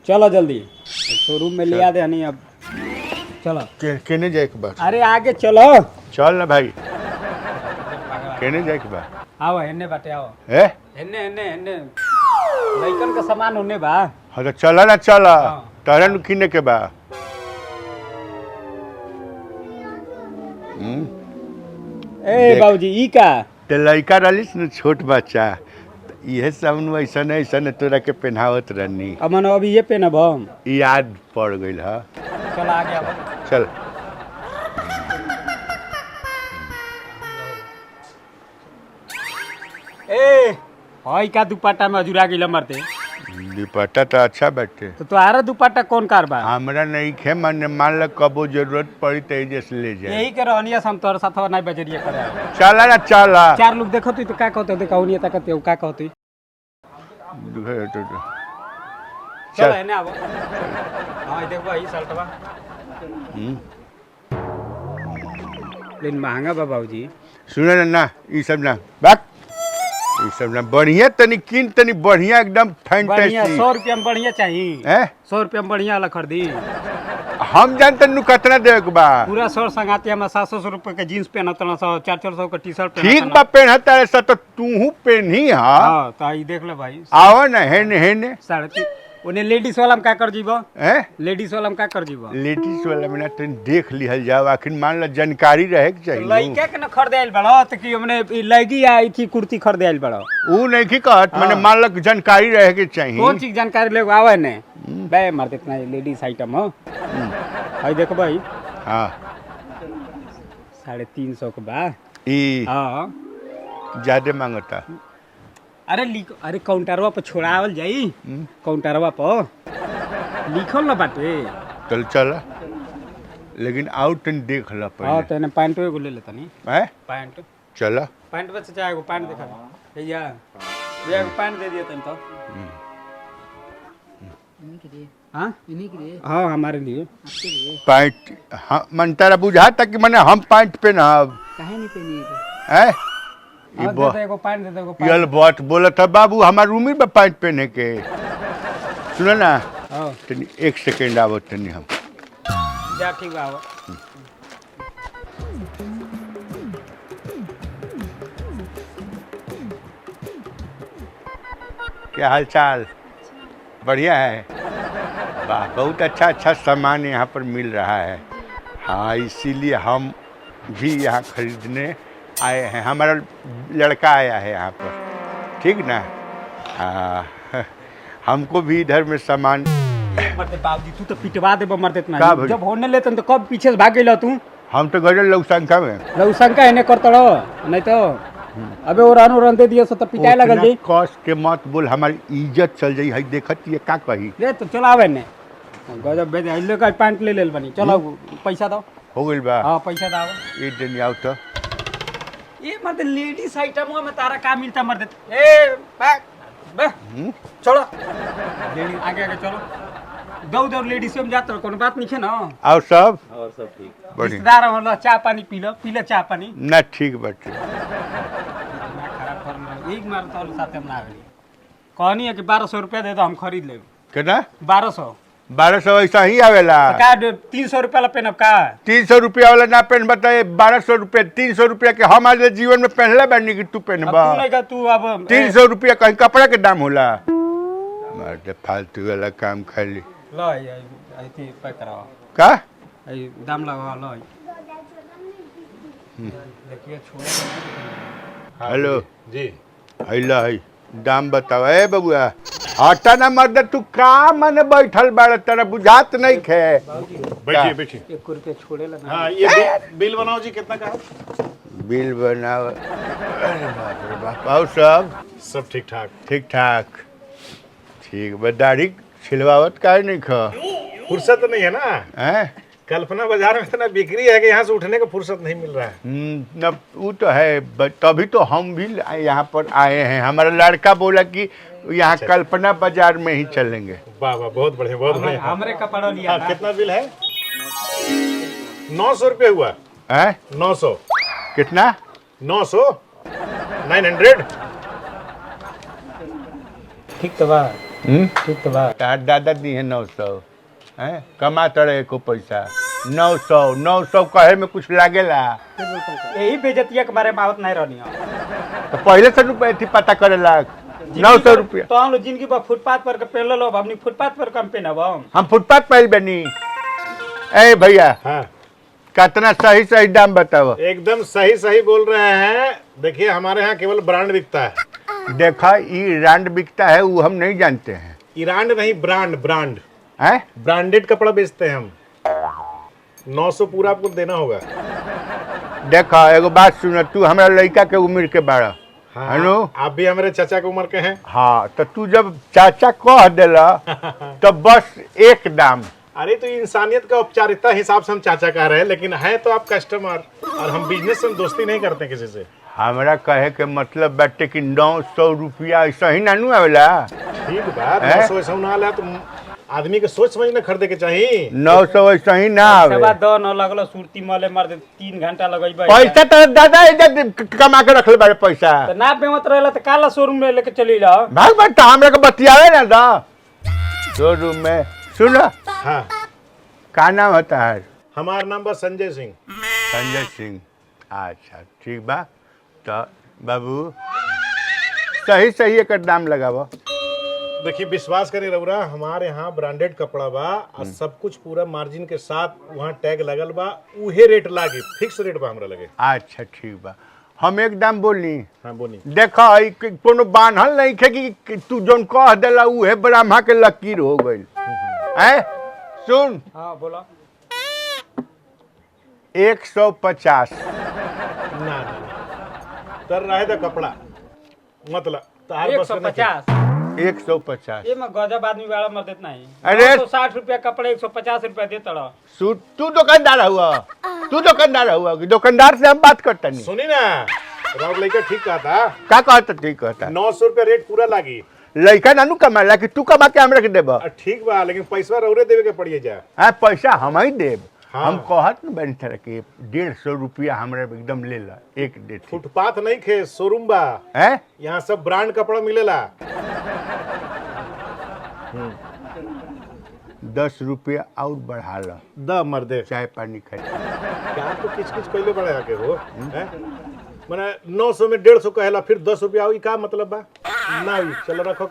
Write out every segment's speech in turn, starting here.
चलो जल्दी शोरूम में ले आ दे नहीं अब चलो केने जाए के बा अरे आगे चलो चल ना भाई केने जाए के बा आओ हेने बाटे आओ ए हेने हेने हेने लइकन का सामान होने बा हाँ तो चला ना चला हाँ। तारा नु किने के बा ए देख। बाबूजी ई का ते लइका रहिस न छोट बच्चा इहे सब नु ऐसन ऐसन तोरा के पहनावत रहनी अमन अभी ये पहनब हम याद पड़ गइल ह चल आगे अब चल ए हई का दुपट्टा में अजुरा गिला मरते दुपट्टा तो अच्छा बाटे तो तुम्हारा दुपट्टा कौन कार बा हमरा नहीं खे मन मान ल कबो जरूरत पड़ी तो जैसे ले जाए यही के रहनिया हम तोर साथ नहीं बजरिया करे आवे। चला ना चला चार लोग देखो तो का कहते देखौनिया ताकत का कहते चल चल हेने आबो हां देखबो ई शर्टवा लेकिन महंगा बा बाबूजी सुन ना ई सब ना बात ई सब ना बढ़िया तनी किन तनी बढ़िया एकदम बढ़िया फैंटेसी 100 रुपया में बढ़िया चाहिए हैं 100 रुपया में बढ़िया वाला खरीदी हम जानते नु कितना देवे के बा पूरा सर संगाती हम 700 रुपए के जींस पहनत ना 400 का टी शर्ट ठीक बा पहनता है तो तू पहनी हा हां तो ई देख ले भाई आओ ना हेने हेने 3.5 ओने लेडीज वाला में का कर जीबो हैं लेडीज वाला में का कर जीबो लेडीज वाला में ना तनी देख लिहल जाओ आखिर मान लो जानकारी रहे के चाहिए लइका के न खरीदे आइल बड़ो त कि हमने ई लगी आई थी कुर्ती खरीदे आइल बड़ो ऊ नहीं की कहत मैंने मान लो जानकारी रहे के चाहिए कौन चीज जानकारी ले आवे ने बे मार देतना लेडीज आइटम हो हई देखो भाई हां 350 के बा ई हां ज्यादा मांगता अरे अरे काउंटरवा पर छोड़ावल जाई काउंटरवा पर लिखल ना बाटे चल चला लेकिन आउट तनी देख ला हां पहले तो ने पैंट एगो ले लेता नी हैं पैंट चला पैंट पे चाहे एगो पैंट दिखा भैया ये एगो पैंट दे दिया तन तो हाँ हाँ हमारे लिए पैंट हाँ मन तारा बुझा तक कि मैंने हम पैंट पहनब काहे नहीं पहनी हैं हाँ, दे दो एगो पैंट दे दो एगो पैंट यल बात बोला था बाबू हमार रूम में पैंट पहने के सुनो ना हाँ तनी 1 सेकंड आवो तनी हम जा ठीक बा आओ क्या हाल चाल बढ़िया है वाह बहुत अच्छा अच्छा सामान यहाँ पर मिल रहा है हाँ इसीलिए हम भी यहाँ खरीदने आए हैं हमारा लड़का आया है यहाँ पर ठीक ना हाँ हमको भी इधर में सामान मरते बाबूजी तू तो पिटवा दे मरते का इतना भाई? जब होने लेते तो कब पीछे से भाग गेला तू हम तो गजल लौसंखा में लौसंका हेने करतड़ो नहीं तो अबे वो रानू रन दे दिया सो तो पिटाई लगल जी कॉस्ट के मत बोल हमारी इज्जत चल जाई है देखत ये का कही ले तो चल आवे ने गजब भेज ले का पैंट ले लेल बनी चलो पैसा दो हो गइल बा हां पैसा दो एक दिन आओ तो ये मत लेडीज आइटम में तारा का मिलता मर दे ए बैक बे चलो लेडीज आगे आगे चलो दो दो लेडीज में जात कोनो बात नहीं है ना और सब बढ़िया बढ़िया रिश्तेदार हम चाय पानी पी लो चाय पानी ना ठीक बाटे खराब कर एक मार तो साथ हम ना आवे कहनी है कि 1200 रुपया दे दो हम खरीद लेब कितना 1200 1200 ऐसा ही आवेला का 300 रुपया ला पेनब का 300 रुपया वाला ना पहन बताए 1200 रुपया 300 रुपया के हम आज जीवन में पहनले बानी कि तू अब पहनबा तू नहीं का तू अब 300 रुपया कहीं कपड़ा के दाम होला मारते फालतू वाला काम खाली लो आई थी पैक कराओ का आई दाम लगाओ लो देखिए छोड़ हेलो जी हैला है दाम बताओ ए बबुआ हटा ना मर्द तू का मन बैठल बाड़ तेरा बुझात नहीं खे बैठिए बैठिए 1 रुपया छोड़े ला हाँ ये बिल बनाओ जी कितना का है बिल बनाओ अरे बाप रे बाप और सब ठीक ठाक ठीक ठाक ठीक बा दाढ़ी छिलवावत काहे नहीं खा फुर्सत नहीं है ना हैं कल्पना बाजार में इतना बिक्री है कि यहाँ से उठने का फुर्सत नहीं मिल रहा है न वो तो है तभी तो हम भी यहाँ पर आए हैं हमारा लड़का बोला कि यहाँ कल्पना बाजार में ही चलेंगे वाह वाह बहुत बढ़िया बहुत बढ़िया हमरे कपड़ा लिया हाँ कितना बिल है 900 रुपये हुआ हैं 900 कितना 900 900 ठीक तो बा ठीक तो बा। तार दादा दी है 900 हैं कमा तड़े को पैसा 900 कहे में कुछ लागेला। यही बेजतिया के बारे में आवत नहीं रहनी है। तो पहले से रुपये थी पता करे लाग 900 रुपया। तो हम लोग जिंदगी पर फुटपाथ पर के पहले लोग अपनी फुटपाथ पर कम पे नब हम फुटपाथ पहल बनी। ए भैया हाँ कितना सही सही दाम बताओ। एकदम सही सही बोल रहे हैं। देखिए हमारे यहाँ केवल ब्रांड बिकता है। देखा ये ब्रांड बिकता है वो हम नहीं जानते हैं। ईरान नहीं ब्रांड ब्रांड हैं ब्रांडेड कपड़ा बेचते हैं हम। 900 पूरा आपको देना होगा। देखा एगो बात सुन तू हमारा लड़का के उम्र के बाड़ा हाँ, हेलो आप भी हमारे चाचा की उम्र के हैं। हाँ तो तू जब चाचा कह देला तो बस एक दाम। अरे तो इंसानियत का औपचारिकता हिसाब से हम चाचा कह रहे हैं, लेकिन है तो आप कस्टमर और हम बिजनेस में दोस्ती नहीं करते किसी से। हमारा कहे के मतलब बाटे कि 900 रुपया ऐसा ही नानू आवेला। ठीक बात 900 ऐसा ना आला तो आदमी के सोच समझ ना खरीदे के चाहिए। 900 ऐसा ही ना आवे। सेवा दो न लगलो सुरती मले मर दे 3 घंटा लगइबे। पैसा तो दादा इधर कमा के रखले बारे पैसा। तो ना बेमत रहला तो काला शोरूम में लेके चली ला। भाग भाग हमरा के बतियावे ना दा शोरूम में। सुन हाँ का नाम होता है? हमारा नाम बस संजय सिंह। संजय सिंह। अच्छा ठीक बा तो बाबू सही सही एक दाम लगावा। देखिए विश्वास करिए रउरा हमारे यहाँ ब्रांडेड कपड़ा बा और सब कुछ पूरा मार्जिन के साथ वहाँ टैग लगल बा। उहे रेट लागे फिक्स रेट बा हमरा लगे। अच्छा ठीक बा हम एक दाम बोली। हाँ बोली। देखा कोनो बांधल नहीं खे कि तू जोन कह देला उहे ब्रह्मा के लकीर हो गइल हैं। सुन हां बोला 150 ना कर रहा है तो कपड़ा मतलब तार बस में 150 ये मैं गजब आदमी वाला मर देत नहीं। अरे 160 रुपया कपड़े 150 रुपया देता रहा। तू दुकानदार हुआ कि दुकानदार से हम बात करते नहीं। सुनी ना राउर लड़का ठीक कहा था। का कहता ठीक कहता 900 रुपया रेट पूरा लागी। लड़का नानू कमाला कि तू कमा के हमरा के देबा। ठीक बा लेकिन पैसा रउरे देवे के पड़िए जा। हां पैसा हम ही देब। हाँ। हम कहत न बन तरह के 150 रुपया हमरा एकदम ले ला एक दे। फुटपाथ नहीं खे शोरूम बा। हैं यहाँ सब ब्रांड कपड़ा मिलेला। 10 रुपया और बढ़ा ला द मर्दे चाय पानी खाए। क्या तो किच किच कैले बड़ा के हो हैं? माने 900 में 150 कहेला फिर 10 रुपया हुई का मतलब बा ना हुई। चलो रखो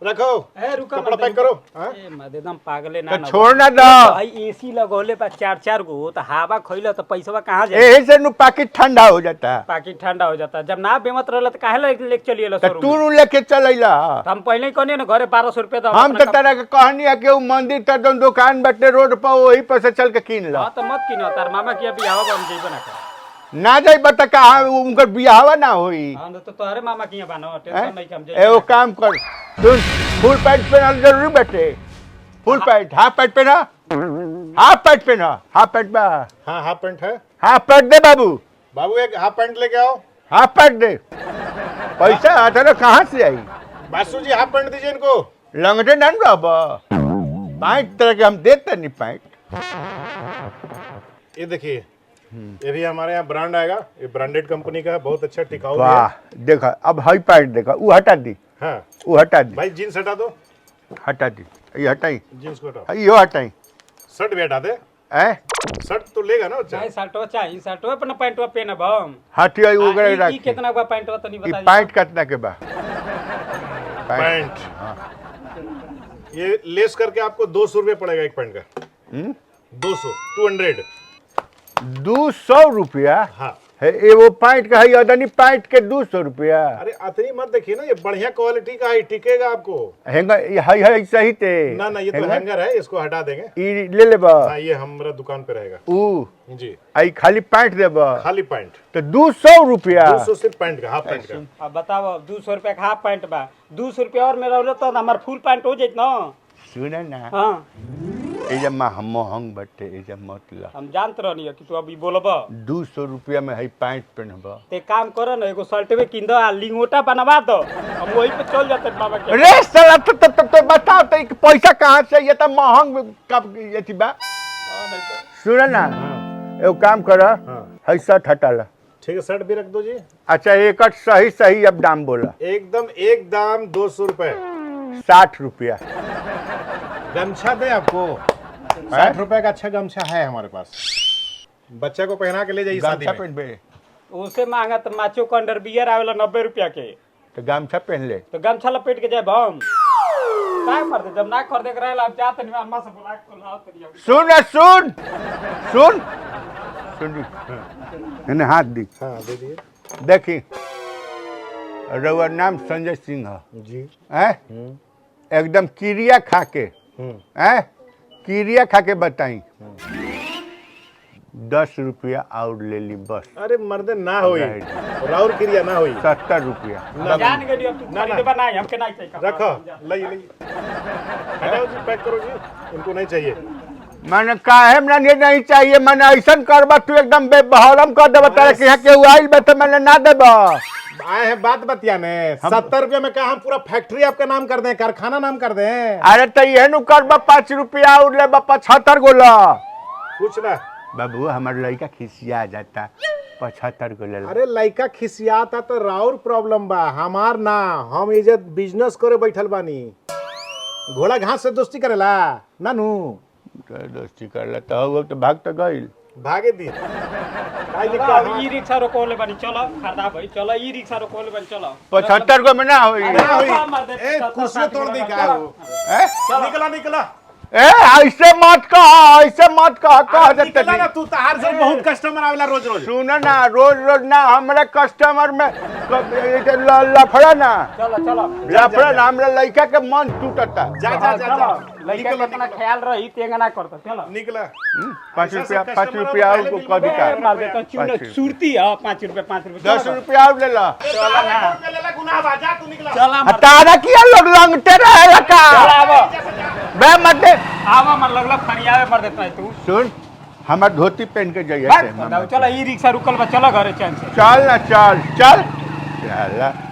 रखो ए रुका कपड़ा पैक करो। हाँ? ए मदे एकदम पागले ना तो छोड़ना दो। भाई एसी लगौले बा 4 गो तो हवा खइला तो पैसा कहां जाए? यही से नु पाकिट ठंडा हो जाता। पाकिट ठंडा हो जाता। जब ना बेमत रहला तो काहे लेके चलिएला तो शोरूम तू में? नु लेके चलैला। तो हम पहले ही कहनी ना घरे 1200 रुपया तो हम तो तरह के कहनी है कि मंदिर तक दुकान बटे रोड पर वही पर से चल के कीन ला। हां तो मत किनो तार मामा के बियाह बा हम जइबे ना कर। ना जाई बता कहाँ उनकर बियाहवा ना होई। हां तो तोहरे मामा के यहाँ बानो टेंशन नहीं हम ए वो काम कर सुन फुल पैंट पहना जरूरी बैठे। फुल पैंट हाफ पैंट पहना। हाफ पैंट पहना। हाफ पैंट बा। हाँ हाफ पैंट है। हाफ पैंट दे बाबू। बाबू एक हाफ पैंट लेके आओ। हाफ पैंट दे। पैसा आता ना कहाँ से आई? बासु जी हाफ पैंट दीजिए इनको। लंगटे ना बाबा पैंट तरह के हम देते नहीं पैंट। ये देखिए ये भी हमारे यहाँ ब्रांड आएगा। ये ब्रांडेड कंपनी का है बहुत अच्छा टिकाऊ भी है। वाह देखा अब हाई पैंट देखा वो हटा दी। हाँ वो हटा दी। भाई जीन्स हटा दो। हटा दी ये हटाई। जीन्स को हटाओ। यो हटाई। शर्ट भी हटा दे। ए शर्ट तो लेगा ना बच्चा। चाहे शर्टवा चाहिए शर्टवा अपना पैंटवा पहनब हम। हाथी आई वो गरे ई रख। कितना बा पैंटवा तनी ये बता पैंट कितना के बा? पैंट ये लेस करके आपको 200 रुपये पड़ेगा एक पैंट का। 200 200 रुपया हाँ। है ये वो पैंट का है अदनी पैंट के 200 रुपया। अरे अतनी मत देखिए ना ये बढ़िया क्वालिटी का है टिकेगा आपको। हैंगर है सही ते ना ये तो हैंगर है इसको हटा देंगे। ई ले लेबा। हाँ ये हमारा दुकान पे रहेगा। ऊ जी आई खाली पैंट देबा खाली पैंट तो 200 रुपया। 200 सिर्फ पैंट का हाफ पैंट का। अब बताओ 200 रुपया का हाफ पैंट बा 200 रुपया और मेरा तो हमार फुल पैंट हो जाइत ना। सुना ना हां एजा महंग बटे एजा मतलब हम जानत रहनी कि तू अभी बोलबा 200 रुपया में है पैंट पहनबा। ते काम कर ना एगो शर्टवे किन दो आ लिंगोटा बनवा दो हम वही पे चल जाते मामा के। रे साला तो बताओ तो पैसा कहाँ से ये तो महंग कब ये थी बा। सुना ना एगो काम कर है शर्ट हटा ला। ठीक है शर्ट भी रख दो जी। अच्छा एक सही अब दाम बोला। एकदम एक दाम 200 रुपए। 60 रुपया। गमछा दे आपको 60 रुपए का अच्छा गमछा है हमारे पास, बच्चे को पहना के ले जाइए शादी गमछा में। पहन बे उससे मांगा तो माचो का अंडर बियर आवेला 90 रुपया के, तो गमछा पहन ले। तो गमछा लपेट के जाए हम काय करते जब ना कर देख रहे आप जाते नहीं अम्मा से बुला के लाओ तरिया। सुन सुन सुन सुन इन्हें हाथ दी। हाँ दे दिए देखी रउआ नाम संजय सिंह है जी। हैं? एकदम क्रिया खा के हैं? क्रिया खा के बताई 10 रुपया और ले ली बस। अरे मर्दे ना होई, Right. राउर क्रिया ना होई। 70 रुपया। जान गए अब तू खरीदे बनाई हमके नहीं चाहिए। रखो लइए हटाओ जी, पैक करो जी, इनको नहीं चाहिए। मैंने काहे मैंने नहीं चाहिए, मैंने ऐसा करबा तू एकदम बेबहरम कर देबा तारे के यहाँ के आइल बे तो मैंने ना देबा। आए हैं बात बतियाने 70 रुपये में कहा हम पूरा फैक्ट्री आपका नाम कर दें, कारखाना नाम कर दें। अरे तो ये नु करबा 5 रुपया और ले 75 गोला। कुछ ना बाबू हमार लड़का खिसिया जाता 75 गोला। अरे लइका खिसियाता तो राउर प्रॉब्लम बा, हमार ना। हम इज्जत बिजनेस करे बैठल बानी। घोड़ा घास से दोस्ती करेला नानू, दोस्ती करला तो भाग तो गइल। भागे दी काहे लिखा अब ई रिक्शा रोकोले बनी चलो खरदा भाई चलो ई रिक्शा रोकोले बनी चलो 75 गो में ना होई। ना होई। ए, कुर्सी तोड़ दी का वो। हैं? निकला निकला ए ऐसे मत कह, ऐसे मत कह देते निकला ना, तू तहार से बहुत कस्टमर आवेला रोज रोज। सुन ना रोज रोज ना हमारे कस्टमर में लफड़ा ना चलो चलो लफड़ा ना हमारे लड़का के मन टूटता। जा जा जा जा लड़का निकला कितना ख्याल रही तेंगा ना करता चलो निकला। 5 रुपया और को कह दिका मार देता चूने 5 सूरती है 5 रुपए 10 रुपया और ले ला। चलो ना लेला गुनाह बा, जा तू निकला। चला तारा किया लोग लंगते रहे का आवा बे मत दे। आवा मर लगला फरियावे मर देता है तू सुन हमार धोती पहन के जाइए। चलो ई रिक्शा रुकल बा चलो घरे चैन से चल ना चल चल चल